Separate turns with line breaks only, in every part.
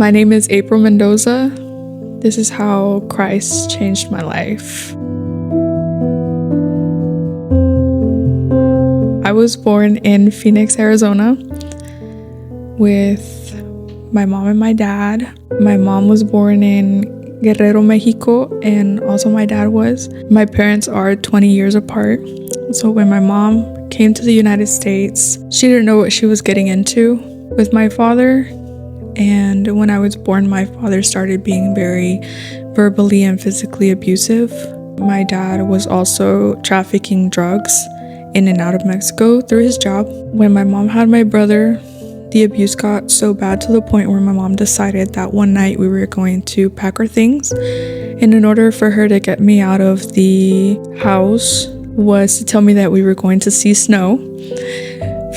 My name is April Mendoza. This is how Christ changed my life. I was born in Phoenix, Arizona with my mom and my dad. My mom was born in Guerrero, Mexico, and also my dad was. My parents are 20 years apart. So when my mom came to the United States, she didn't know what she was getting into with my father. And when I was born, my father started being very verbally and physically abusive. My dad was also trafficking drugs in and out of Mexico through his job. When my mom had my brother, the abuse got so bad to the point where my mom decided that one night we were going to pack our things. And in order for her to get me out of the house was to tell me that we were going to see snow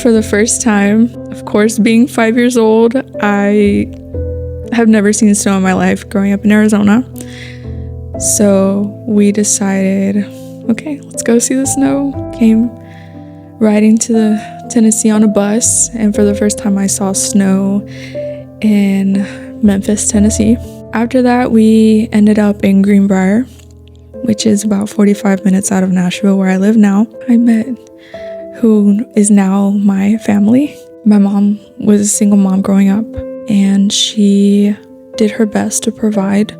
for the first time. Of course, being 5 years old, I have never seen snow in my life growing up in Arizona. So we decided, okay, let's go see the snow. Came riding to Tennessee on a bus, and for the first time I saw snow in Memphis, Tennessee. After that, we ended up in Greenbrier, which is about 45 minutes out of Nashville, where I live now. I met who is now my family. My mom was a single mom growing up, and she did her best to provide,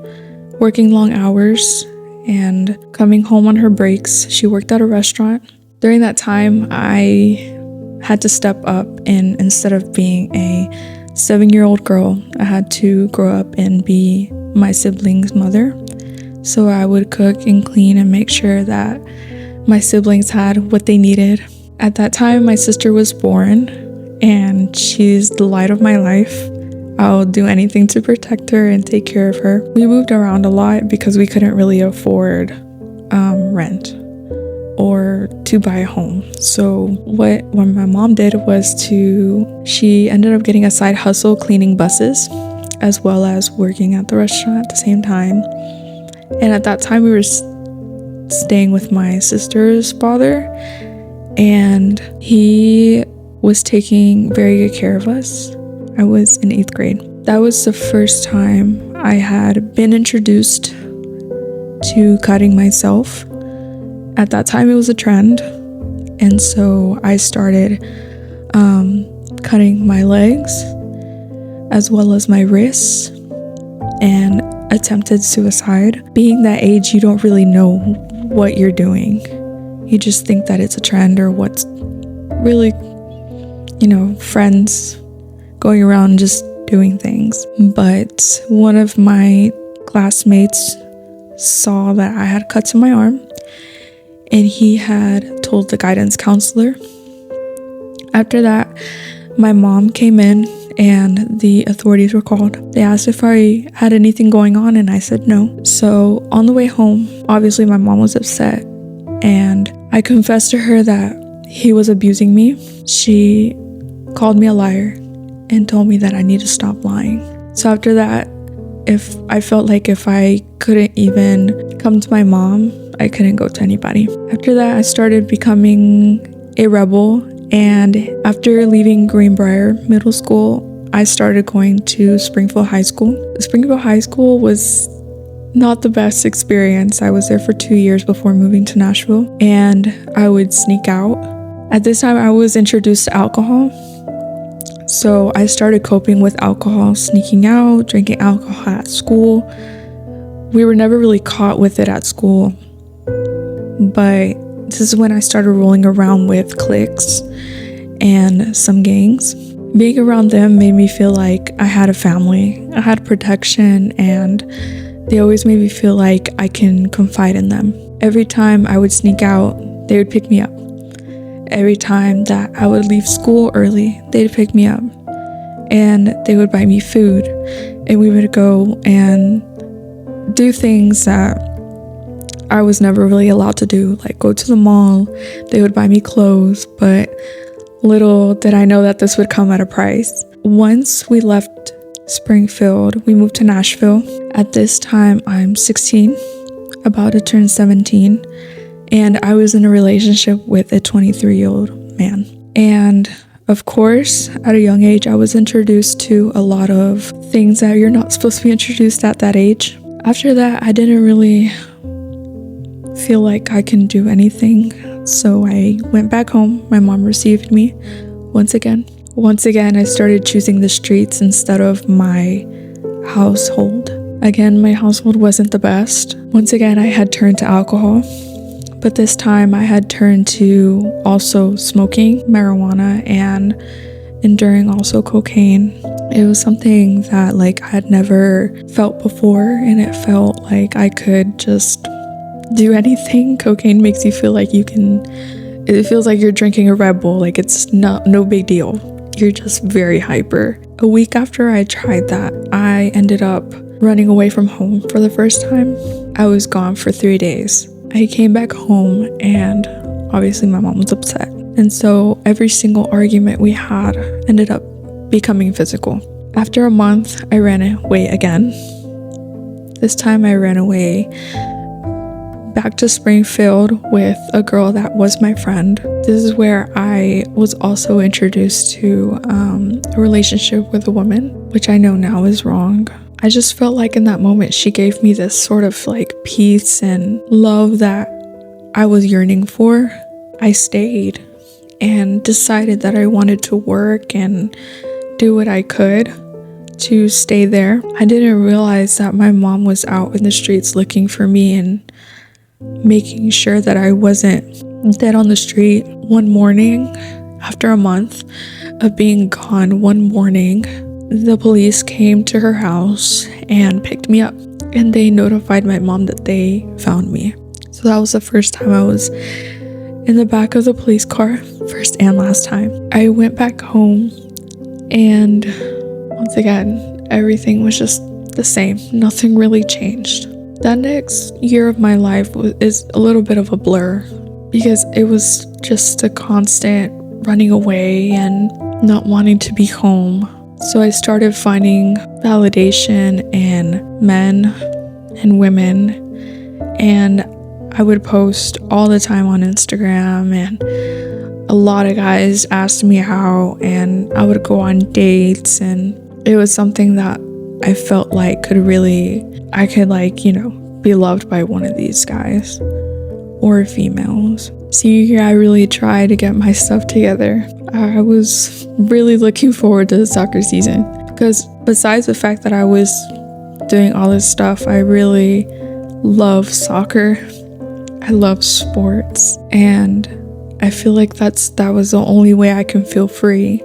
working long hours and coming home on her breaks. She worked at a restaurant. During that time, I had to step up, and instead of being a 7-year-old girl, I had to grow up and be my siblings' mother. So I would cook and clean and make sure that my siblings had what they needed. At that time, my sister was born, and she's the light of my life. I'll do anything to protect her and take care of her. We moved around a lot because we couldn't really afford rent or to buy a home. So what my mom did was she ended up getting a side hustle cleaning buses as well as working at the restaurant at the same time. And at that time we were staying with my sister's father, and he was taking very good care of us. I was in 8th grade. That was the first time I had been introduced to cutting myself. At that time, it was a trend, and so I started cutting my legs as well as my wrists and attempted suicide. Being that age, you don't really know what you're doing. You just think that it's a trend or what's really, friends going around just doing things. But one of my classmates saw that I had cuts in my arm, and he had told the guidance counselor. After that, my mom came in and the authorities were called. They asked if I had anything going on, and I said no. So on the way home, obviously my mom was upset, and I confessed to her that he was abusing me. She called me a liar and told me that I need to stop lying. So after that, I felt like if I couldn't even come to my mom, I couldn't go to anybody. After that, I started becoming a rebel, and after leaving Greenbrier Middle School, I started going to Springfield High School. Springfield High School was not the best experience. I was there for 2 years before moving to Nashville, and I would sneak out. At this time, I was introduced to alcohol. So I started coping with alcohol, sneaking out, drinking alcohol at school. We were never really caught with it at school, but this is when I started rolling around with cliques and some gangs. Being around them made me feel like I had a family, I had protection, and they always made me feel like I can confide in them. Every time I would sneak out, they would pick me up. Every time that I would leave school early, they'd pick me up and they would buy me food, and we would go and do things that I was never really allowed to do, like go to the mall. They would buy me clothes, but little did I know that this would come at a price. Once we left Springfield, we moved to Nashville. At this time, I'm 16, about to turn 17. And I was in a relationship with a 23-year-old man. And Of course, at a young age, I was introduced to a lot of things that you're not supposed to be introduced at that age. After that, I didn't really feel like I can do anything. So I went back home. My mom received me once again. Once again, I started choosing the streets instead of my household. Again, my household wasn't the best. Once again, I had turned to alcohol. But this time I had turned to also smoking marijuana and enduring also cocaine. It was something that I had never felt before, and it felt like I could just do anything. Cocaine makes you feel like it feels like you're drinking a Red Bull, like it's no big deal. You're just very hyper. A week after I tried that, I ended up running away from home for the first time. I was gone for 3 days. I came back home and obviously my mom was upset. And so every single argument we had ended up becoming physical. After a month, I ran away again. This time I ran away back to Springfield with a girl that was my friend. This is where I was also introduced to a relationship with a woman, which I know now is wrong. I just felt like in that moment she gave me this sort of peace and love that I was yearning for. I stayed and decided that I wanted to work and do what I could to stay there. I didn't realize that my mom was out in the streets looking for me and making sure that I wasn't dead on the street. One morning, after a month of being gone, one morning, the police came to her house and picked me up, and they notified my mom that they found me. So that was the first time I was in the back of the police car, first and last time. I went back home, and once again, everything was just the same. Nothing really changed. That next year of my life is a little bit of a blur because it was just a constant running away and not wanting to be home. So I started finding validation in men and women, and I would post all the time on Instagram, and a lot of guys asked me out, and I would go on dates, and it was something that I felt like I could be loved by one of these guys or females. Senior year, I really tried to get my stuff together. I was really looking forward to the soccer season because besides the fact that I was doing all this stuff, I really love soccer. I love sports, and I feel like that was the only way I can feel free.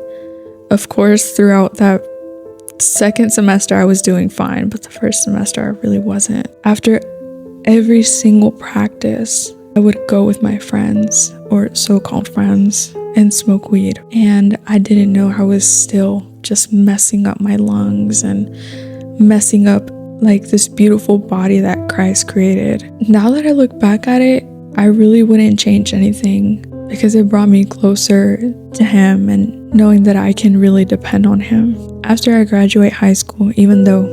Of course, throughout that second semester, I was doing fine, but the first semester, I really wasn't. After every single practice, I would go with my friends, or so-called friends, and smoke weed. And I didn't know I was still just messing up my lungs and messing up this beautiful body that Christ created. Now that I look back at it, I really wouldn't change anything because it brought me closer to Him and knowing that I can really depend on Him. After I graduate high school, even though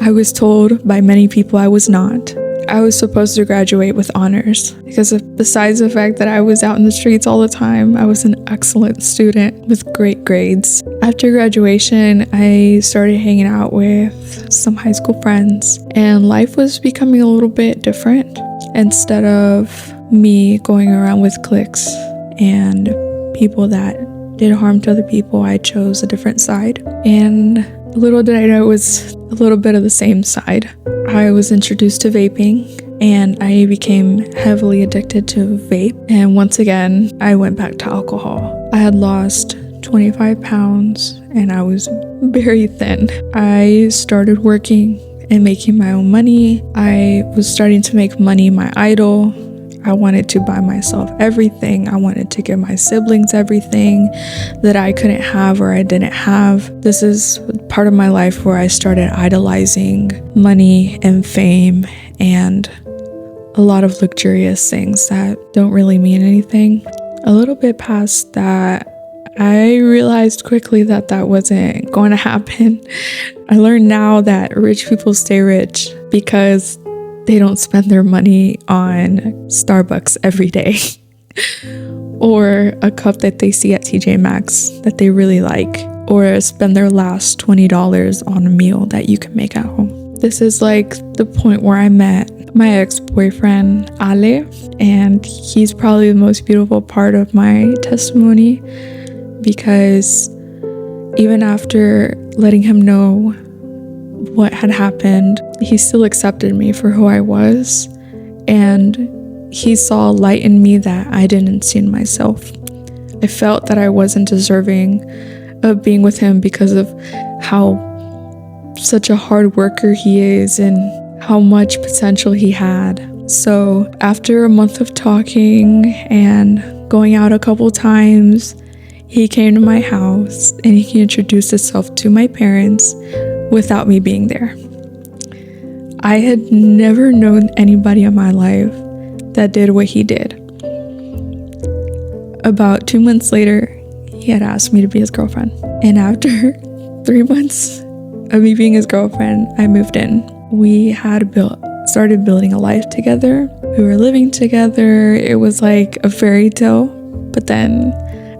I was told by many people I was not, I was supposed to graduate with honors because besides the fact that I was out in the streets all the time, I was an excellent student with great grades. After graduation, I started hanging out with some high school friends, and life was becoming a little bit different. Instead of me going around with cliques and people that did harm to other people, I chose a different side. And little did I know it was a little bit of the same side. I was introduced to vaping, and I became heavily addicted to vape. And once again, I went back to alcohol. I had lost 25 pounds and I was very thin. I started working and making my own money. I was starting to make money my idol. I wanted to buy myself everything. I wanted to give my siblings everything that I couldn't have or I didn't have. This is part of my life where I started idolizing money and fame and a lot of luxurious things that don't really mean anything. A little bit past that, I realized quickly that wasn't going to happen. I learned now that rich people stay rich because they don't spend their money on Starbucks every day or a cup that they see at TJ Maxx that they really like, or spend their last $20 on a meal that you can make at home. This is like the point where I met my ex-boyfriend Ale, and he's probably the most beautiful part of my testimony, because even after letting him know what had happened, he still accepted me for who I was, and he saw a light in me that I didn't see in myself. I felt that I wasn't deserving of being with him because of how such a hard worker he is and how much potential he had. So after a month of talking and going out a couple times, he came to my house and he introduced himself to my parents without me being there. I had never known anybody in my life that did what he did. About 2 months later, he had asked me to be his girlfriend. And after 3 months of me being his girlfriend, I moved in. We had started building a life together. We were living together. It was like a fairy tale. But then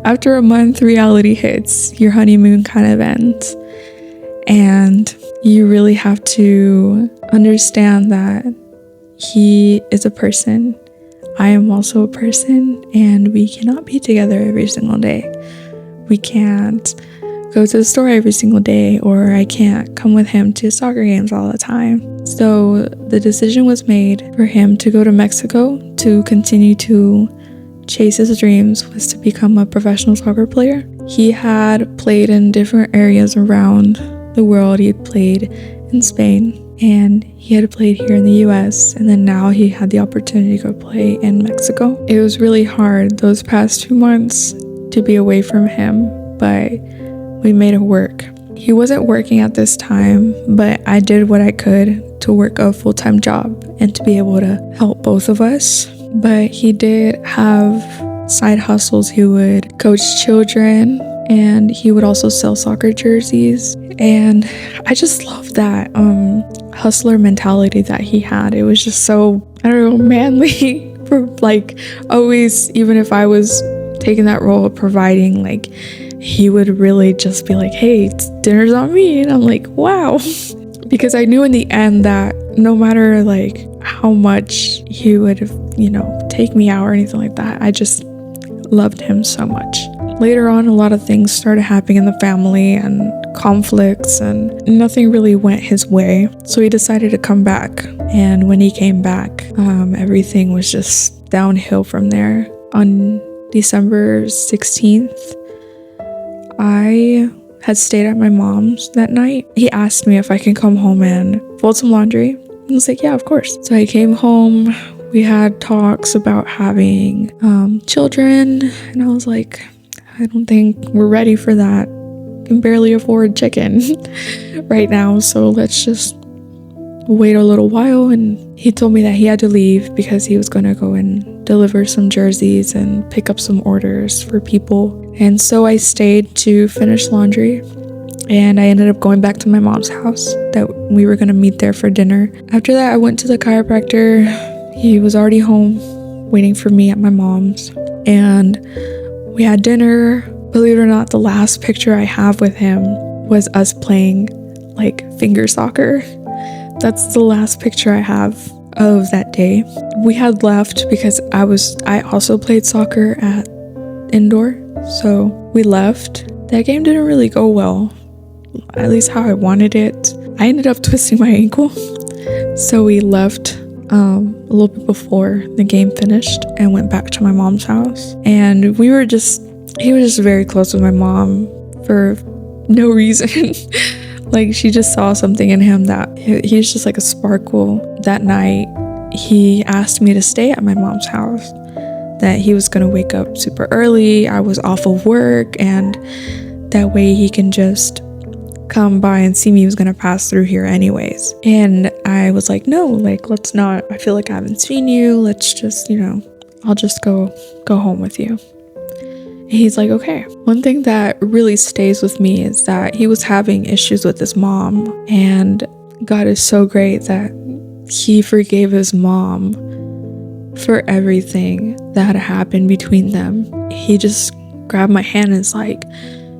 after a month, reality hits. Your honeymoon kind of ends. And you really have to understand that he is a person. I am also a person, and we cannot be together every single day. We can't go to the store every single day, or I can't come with him to soccer games all the time. So the decision was made for him to go to Mexico to continue to chase his dreams, was to become a professional soccer player. He had played in different areas around the world. He had played in Spain, and he had played here in the US, and then now he had the opportunity to go play in Mexico. It was really hard those past 2 months to be away from him, but we made it work. He wasn't working at this time, but I did what I could to work a full-time job and to be able to help both of us. But he did have side hustles. He would coach children, and he would also sell soccer jerseys. And I just love that hustler mentality that he had. It was just so, I don't know, manly. For like, always, even if I was taking that role of providing, like, he would really just be like, hey, dinner's on me. And I'm like, wow. Because I knew in the end that no matter like how much he would, take me out or anything like that, I just loved him so much. Later on, a lot of things started happening in the family and conflicts, and nothing really went his way. So he decided to come back. And when he came back, everything was just downhill from there. On December 16th, I had stayed at my mom's that night. He asked me if I can come home and fold some laundry. I was like, yeah, of course. So I came home. We had talks about having children, and I was like, I don't think we're ready for that. I can barely afford chicken right now, so let's just wait a little while. And he told me that he had to leave because he was going to go and deliver some jerseys and pick up some orders for people. And so I stayed to finish laundry, and I ended up going back to my mom's house that we were going to meet there for dinner. After that, I went to the chiropractor. He was already home waiting for me at my mom's, and we had dinner. Believe it or not, the last picture I have with him was us playing like finger soccer. That's the last picture I have of that day. We had left because I also played soccer at indoor, so we left. That game didn't really go well, at least how I wanted it. I ended up twisting my ankle, so we left a little bit before the game finished and went back to my mom's house. And he was just very close with my mom for no reason. Like, she just saw something in him that he's just like a sparkle. That night, he asked me to stay at my mom's house, that he was gonna wake up super early. I was off of work, and that way he can just come by and see me. He was gonna pass through here anyways. And I was like, no, like, let's not. I feel like I haven't seen you. Let's just, I'll just go home with you. And he's like, okay. One thing that really stays with me is that he was having issues with his mom, and God is so great that he forgave his mom for everything that had happened between them. He just grabbed my hand and is like,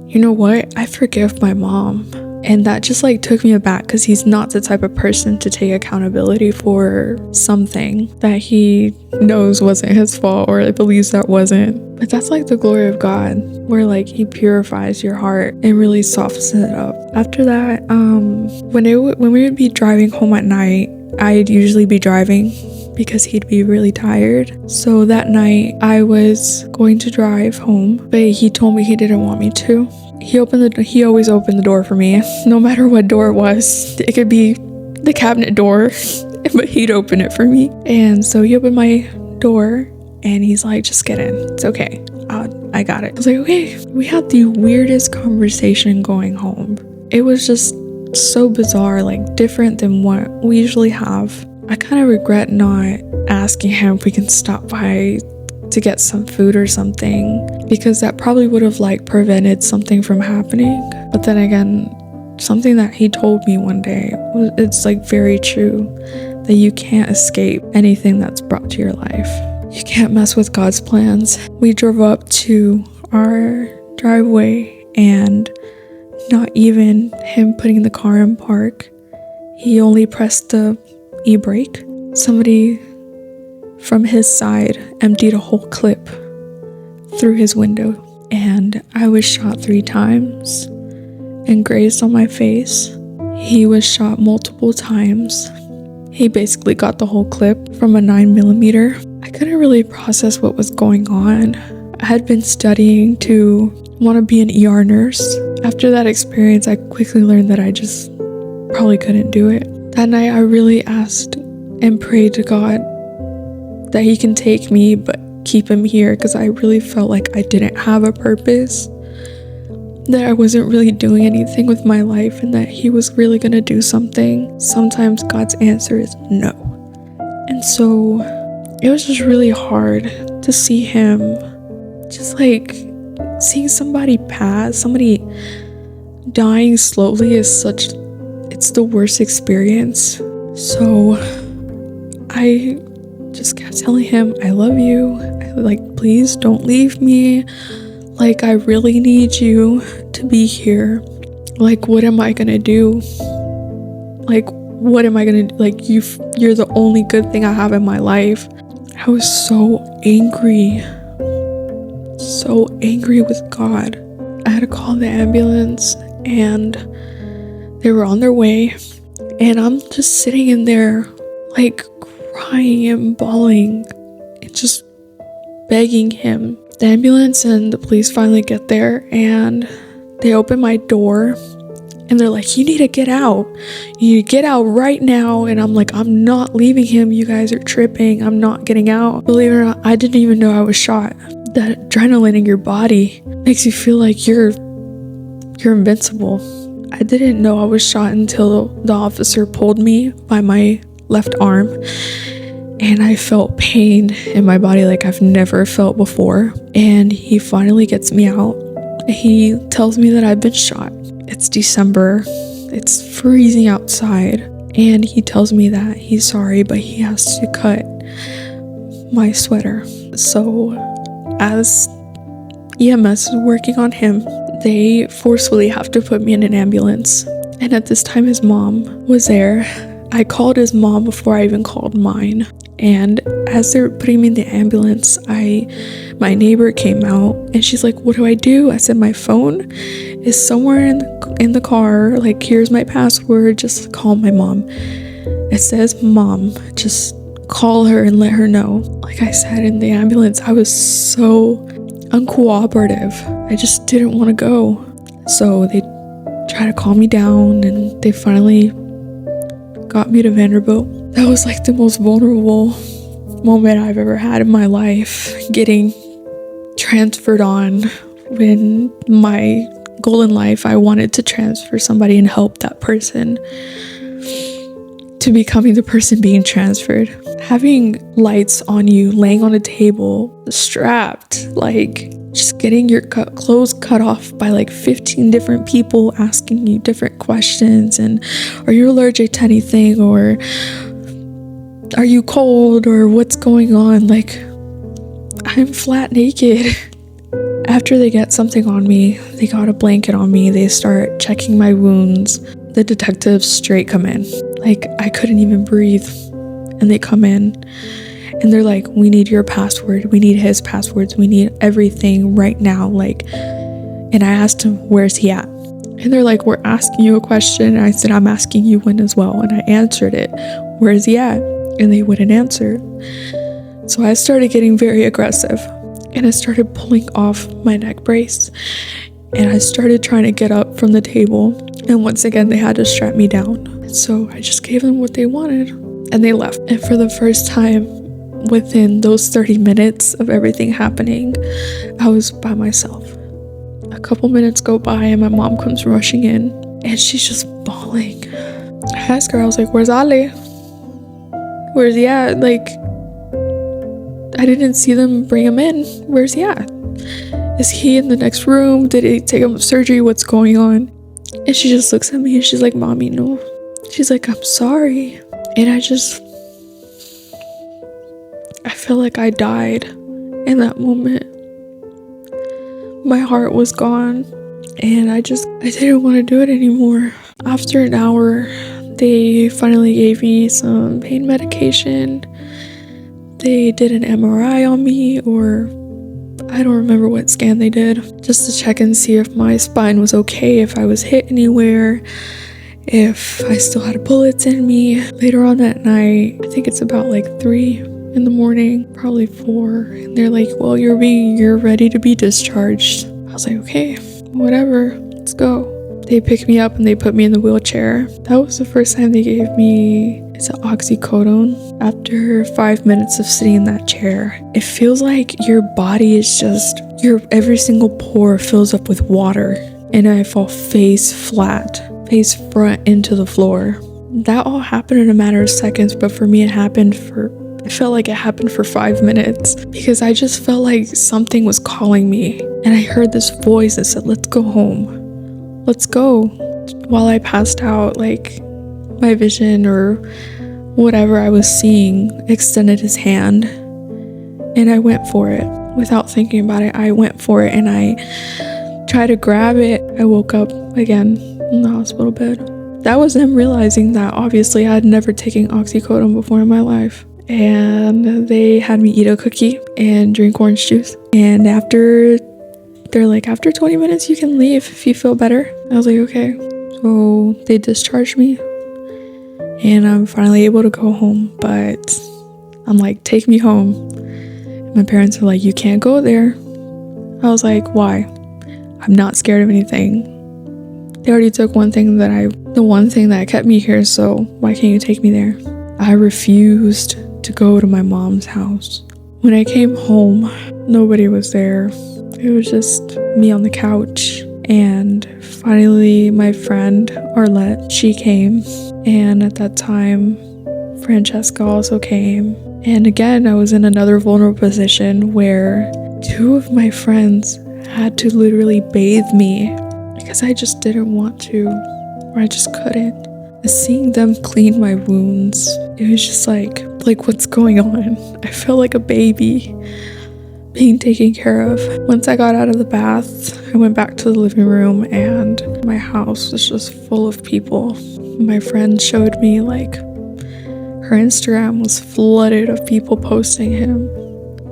you know what? I forgive my mom. And that just like took me aback, because he's not the type of person to take accountability for something that he knows wasn't his fault, or believes that wasn't. But that's like the glory of God, where like he purifies your heart and really softens it up. After that, when we would be driving home at night, I'd usually be driving because he'd be really tired. So that night I was going to drive home, but he told me he didn't want me to. He always opened the door for me, no matter what door it was. It could be the cabinet door, but he'd open it for me. And so he opened my door and he's like, just get in. It's okay. I got it. I was like, okay. We had the weirdest conversation going home. It was just so bizarre, like different than what we usually have. I kind of regret not asking him if we can stop by to get some food or something, because that probably would have like prevented something from happening. But then again, something that he told me one day, it's like very true, that you can't escape anything that's brought to your life. You can't mess with God's plans. We drove up to our driveway, and not even him putting the car in park, he only pressed the e-brake. Somebody from his side emptied a whole clip through his window, and I was shot 3 times and grazed on my face. He was shot multiple times. He basically got the whole clip from a 9mm. I couldn't really process what was going on. I had been studying to want to be an ER nurse. After that experience, I quickly learned that I just probably couldn't do it. That night, I really asked and prayed to God that he can take me, but keep him here, because I really felt like I didn't have a purpose, that I wasn't really doing anything with my life, and that he was really gonna do something. Sometimes God's answer is no. And so it was just really hard to see him, just like seeing somebody pass, somebody dying slowly it's the worst experience. So I just kept telling him, I love you. Please don't leave me. Like, I really need you to be here. Like, what am I gonna do? Like, what am I gonna do? Like, you're the only good thing I have in my life. I was so angry with God. I had to call the ambulance, and they were on their way, and I'm just sitting in there like crying and bawling and just begging him. The ambulance and the police finally get there, and they open my door, and they're like, you need to get out. You need to get out right now. And I'm like, I'm not leaving him. You guys are tripping. I'm not getting out. Believe it or not, I didn't even know I was shot. That adrenaline in your body makes you feel like you're invincible. I didn't know I was shot until the officer pulled me by my left arm, and I felt pain in my body like I've never felt before. And he finally gets me out. He tells me that I've been shot. It's December. It's freezing outside. And he tells me that he's sorry, but he has to cut my sweater. So as EMS is working on him, they forcefully have to put me in an ambulance. And at this time, his mom was there. I called his mom before I even called mine. And as they're putting me in the ambulance, my neighbor came out, and she's like, what do I do? I said, my phone is somewhere in the car. Like, here's my password. Just call my mom. It says mom. Just call her and let her know. Like I said, in the ambulance, I was so uncooperative. I just didn't want to go. So they tried to calm me down, and they finally got me to Vanderbilt. That was like the most vulnerable moment I've ever had in my life, getting transferred on. When my goal in life, I wanted to transfer somebody and help that person, to becoming the person being transferred. Having lights on you, laying on a table, strapped, like just getting your clothes cut off by like 15 different people asking you different questions, and are you allergic to anything, or are you cold or what's going on? Like, I'm flat naked. After they get something on me, they got a blanket on me, they start checking my wounds. The detectives straight come in. Like, I couldn't even breathe. And they come in and they're like, we need your password, we need his passwords, we need everything right now. Like, and I asked him, where's he at? And they're like, we're asking you a question. And I said, I'm asking you one as well. And I answered it, where is he at? And they wouldn't answer. So I started getting very aggressive and I started pulling off my neck brace and I started trying to get up from the table. And once again, they had to strap me down. So I just gave them what they wanted and they left. And for the first time within those 30 minutes of everything happening, I was by myself. A couple minutes go by and my mom comes rushing in and she's just bawling. I asked her, I was like, where's Ale? Where's he at? Like, I didn't see them bring him in. Where's he at? Is he in the next room? Did they take him to surgery? What's going on? And she just looks at me and she's like, Mommy, no. She's like, I'm sorry. And I feel like I died in that moment. My heart was gone and I didn't want to do it anymore. After an hour, they finally gave me some pain medication. They did an MRI on me, or I don't remember what scan they did, just to check and see if my spine was okay, if I was hit anywhere, if I still had bullets in me. Later on that night, I think it's about like 3 in the morning, probably 4, and they're like, well, you're ready to be discharged. I was like, okay, whatever, let's go. They picked me up and they put me in the wheelchair. That was the first time they gave me, it's an oxycodone. After 5 minutes of sitting in that chair, it feels like your body is just, every single pore fills up with water. And I fall face front into the floor. That all happened in a matter of seconds, but for me it felt like it happened for 5 minutes because I just felt like something was calling me. And I heard this voice that said, let's go home. Let's go. While I passed out, like, my vision or whatever I was seeing extended his hand and I went for it. Without thinking about it, I went for it and I tried to grab it. I woke up again in the hospital bed. That was them realizing that obviously I had never taken oxycodone before in my life. And they had me eat a cookie and drink orange juice. And they're like, after 20 minutes, you can leave if you feel better. I was like, okay. So they discharged me and I'm finally able to go home. But I'm like, take me home. And my parents are like, you can't go there. I was like, why? I'm not scared of anything. They already took the one thing that kept me here. So why can't you take me there? I refused to go to my mom's house. When I came home, nobody was there. It was just me on the couch. And finally, my friend Arlette, she came. And at that time, Francesca also came. And again, I was in another vulnerable position where 2 of my friends had to literally bathe me because I just didn't want to, or I just couldn't. Seeing them clean my wounds, it was just like what's going on? I felt like a baby being taken care of. Once I got out of the bath, I went back to the living room and my house was just full of people. My friend showed me like her Instagram was flooded of people posting him.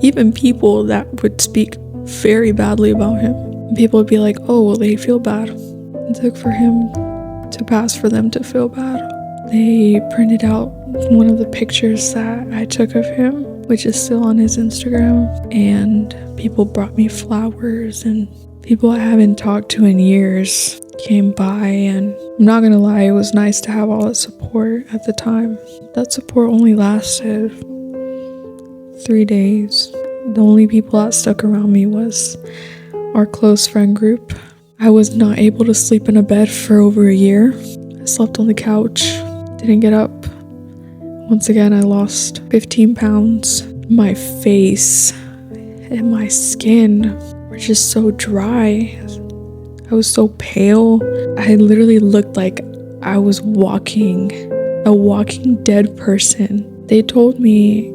Even people that would speak very badly about him. People would be like, oh, well, they feel bad. It took for him to pass for them to feel bad. They printed out one of the pictures that I took of him, which is still on his Instagram, and people brought me flowers and people I haven't talked to in years came by, and I'm not gonna lie, it was nice to have all that support at the time. That support only lasted 3 days. The only people that stuck around me was our close friend group. I was not able to sleep in a bed for over a year. I slept on the couch, didn't get up. Once again, I lost 15 pounds. My face and my skin were just so dry. I was so pale. I literally looked like I was a walking dead person. They told me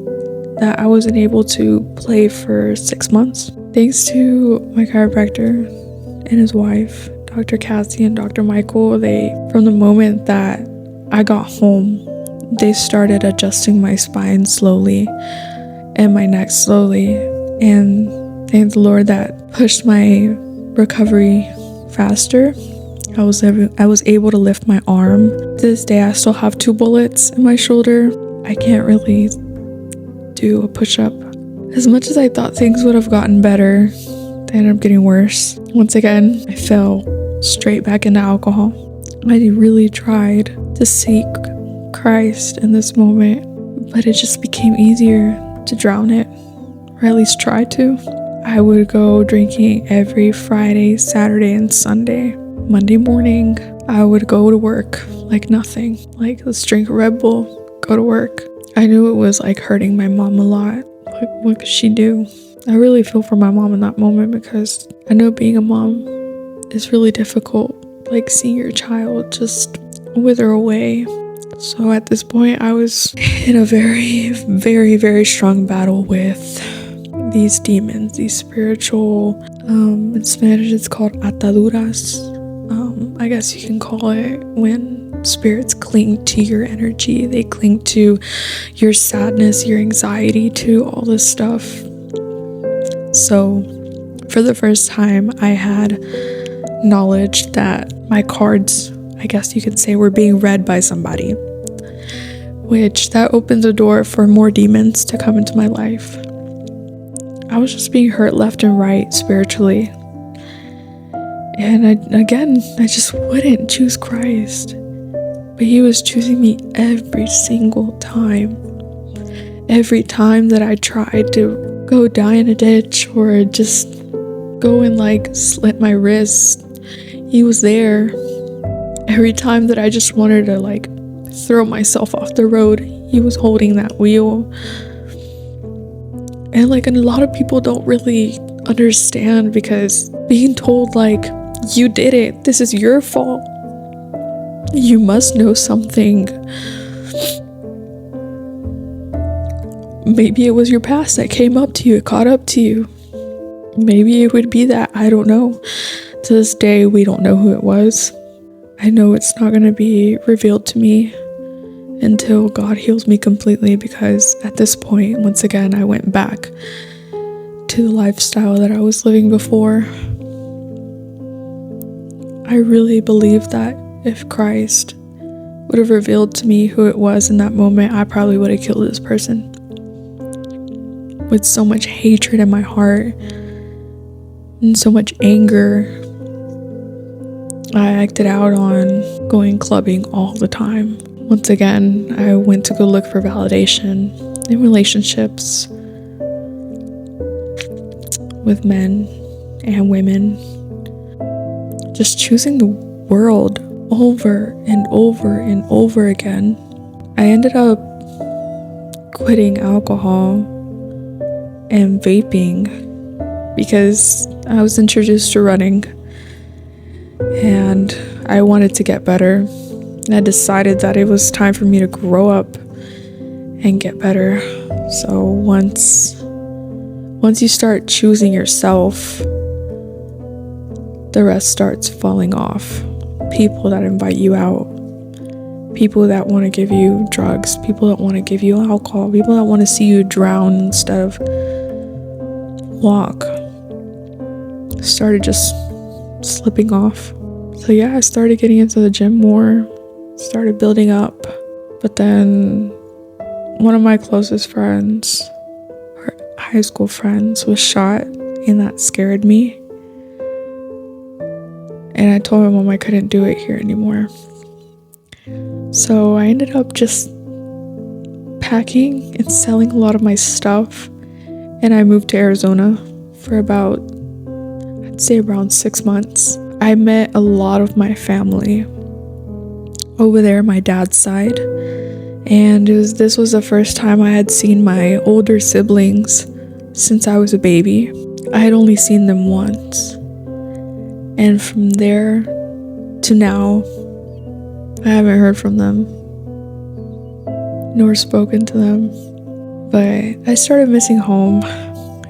that I wasn't able to play for 6 months. Thanks to my chiropractor and his wife, Dr. Cassie and Dr. Michael, from the moment that I got home, they started adjusting my spine slowly and my neck slowly. And thank the Lord that pushed my recovery faster. I was able to lift my arm. To this day, I still have 2 bullets in my shoulder. I can't really do a push-up. As much as I thought things would have gotten better, they ended up getting worse. Once again, I fell straight back into alcohol. I really tried to seek Christ in this moment, but it just became easier to drown it, or at least try to. I would go drinking every Friday, Saturday, and Sunday. Monday morning, I would go to work like nothing. Like, let's drink a Red Bull, go to work. I knew it was like hurting my mom a lot. Like, what could she do? I really feel for my mom in that moment because I know being a mom is really difficult. Like, seeing your child just wither away. So at this point, I was in a very, very, very strong battle with these demons, these spiritual, in Spanish it's called ataduras. I guess you can call it when spirits cling to your energy, they cling to your sadness, your anxiety, to all this stuff. So for the first time, I had knowledge that my cards, I guess you could say, were being read by somebody, which that opens a door for more demons to come into my life. I was just being hurt left and right spiritually. And I just wouldn't choose Christ. But he was choosing me every single time. Every time that I tried to go die in a ditch or just go and like slit my wrist, he was there. Every time that I just wanted to like throw myself off the road, he was holding that wheel. And like, a lot of people don't really understand, because being told like, you did it, this is your fault, you must know something. Maybe it was your past that came up to you, it caught up to you. Maybe it would be that, I don't know. To this day, we don't know who it was. I know it's not going to be revealed to me until God heals me completely, because at this point, once again, I went back to the lifestyle that I was living before. I really believe that if Christ would have revealed to me who it was in that moment, I probably would have killed this person. With so much hatred in my heart and so much anger, I acted out on going clubbing all the time. Once again, I went to go look for validation in relationships with men and women. Just choosing the world over and over and over again. I ended up quitting alcohol and vaping because I was introduced to running and I wanted to get better. I decided that it was time for me to grow up and get better. So once you start choosing yourself, the rest starts falling off. People that invite you out, people that want to give you drugs, people that want to give you alcohol, people that want to see you drown instead of walk, started just slipping off. So yeah, I started getting into the gym more, started building up. But then one of my closest friends, or high school friends, was shot, and that scared me. And I told my mom I couldn't do it here anymore. So I ended up just packing and selling a lot of my stuff. And I moved to Arizona for about, I'd say around 6 months. I met a lot of my family over there, my dad's side. And this was the first time I had seen my older siblings since I was a baby. I had only seen them once. And from there to now, I haven't heard from them. nor spoken to them. But I started missing home.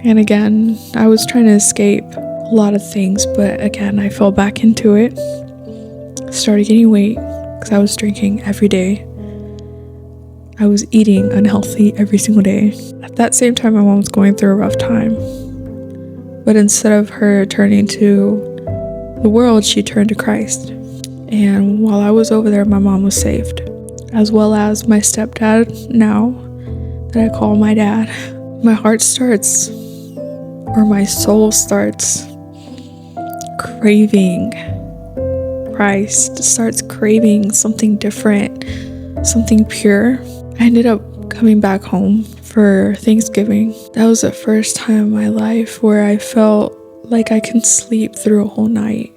And again, I was trying to escape a lot of things, but again, I fell back into it. Started gaining weight because I was drinking every day. I was eating unhealthy every single day. At that same time, my mom was going through a rough time. But instead of her turning to the world, she turned to Christ. And while I was over there, my mom was saved, as well as my stepdad now, that I call my dad. My heart starts, or my soul starts craving Christ, starts craving something different, something pure. I ended up coming back home for Thanksgiving. That was the first time in my life where I felt like I can sleep through a whole night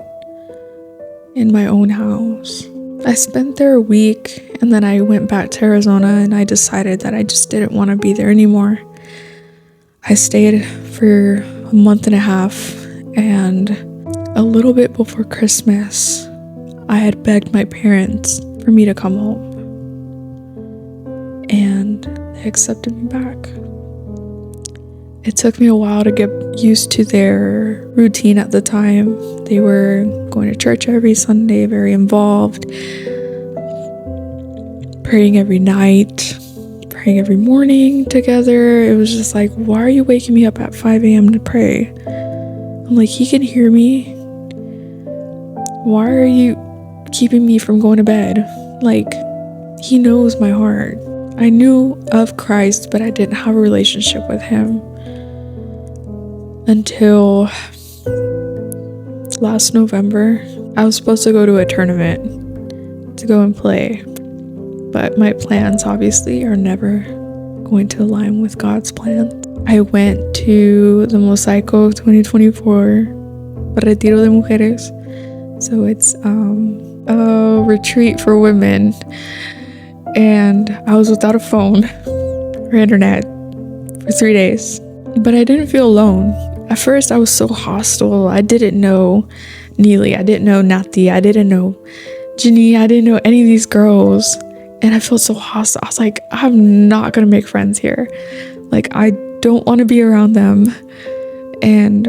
in my own house. I spent there a week, and then I went back to Arizona, and I decided that I just didn't want to be there anymore. I stayed for a month and a half, and a little bit before Christmas, I had begged my parents for me to come home. And they accepted me back. It took me a while to get used to their routine at the time. They were going to church every Sunday, very involved, praying every night, praying every morning together. It was just like, why are you waking me up at 5 a.m. to pray? I'm like, he can hear me. Why are you keeping me from going to bed? Like, he knows my heart. I knew of Christ, but I didn't have a relationship with him until last November. I was supposed to go to a tournament to go and play, but my plans obviously are never going to align with God's plan. I went to the Mosaico 2024 Retiro de Mujeres. So it's a retreat for women, and I was without a phone or internet for 3 days, but I didn't feel alone. At first I was so hostile. I didn't know Neely, I didn't know Nati, I didn't know Ginny, I didn't know any of these girls, and I felt so hostile. I was like, I'm not gonna make friends here. Like, I don't want to be around them. And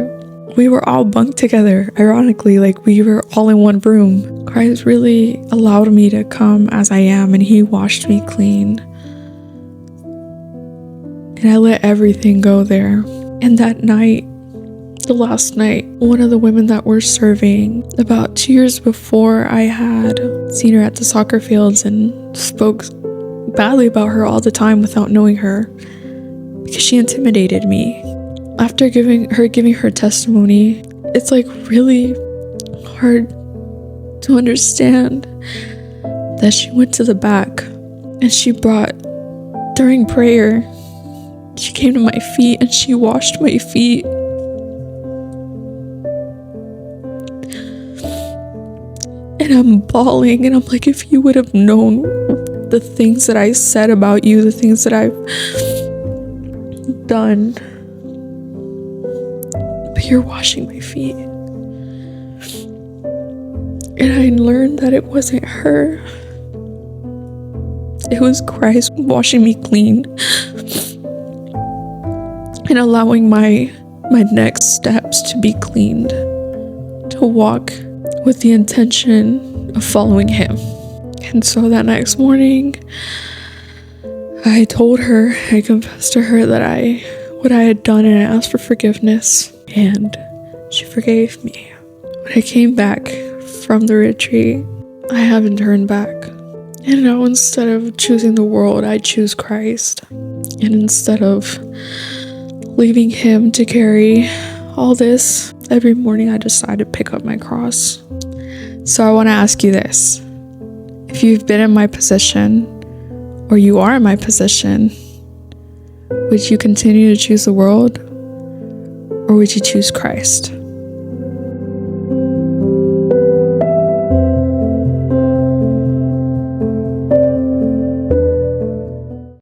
we were all bunked together, ironically, like we were all in one room. Christ really allowed me to come as I am, and he washed me clean. And I let everything go there. And that night, the last night, one of the women that were serving, about 2 years before, I had seen her at the soccer fields and spoke badly about her all the time without knowing her, because she intimidated me. After giving her testimony, it's like really hard to understand that she went to the back and she brought, during prayer, she came to my feet and she washed my feet. And I'm bawling, and I'm like, if you would have known the things that I said about you, the things that I've done, but you're washing my feet. And I learned that it wasn't her. It was Christ washing me clean and allowing my next steps to be cleaned, to walk with the intention of following him. And so that next morning, I told her, I confessed to her that what I had done, and I asked for forgiveness, and she forgave me. When I came back from the retreat, I haven't turned back. And now instead of choosing the world, I choose Christ. And instead of leaving him to carry all this, every morning I decide to pick up my cross. So I want to ask you this. If you've been in my position, or you are in my position, would you continue to choose the world, or would you choose Christ?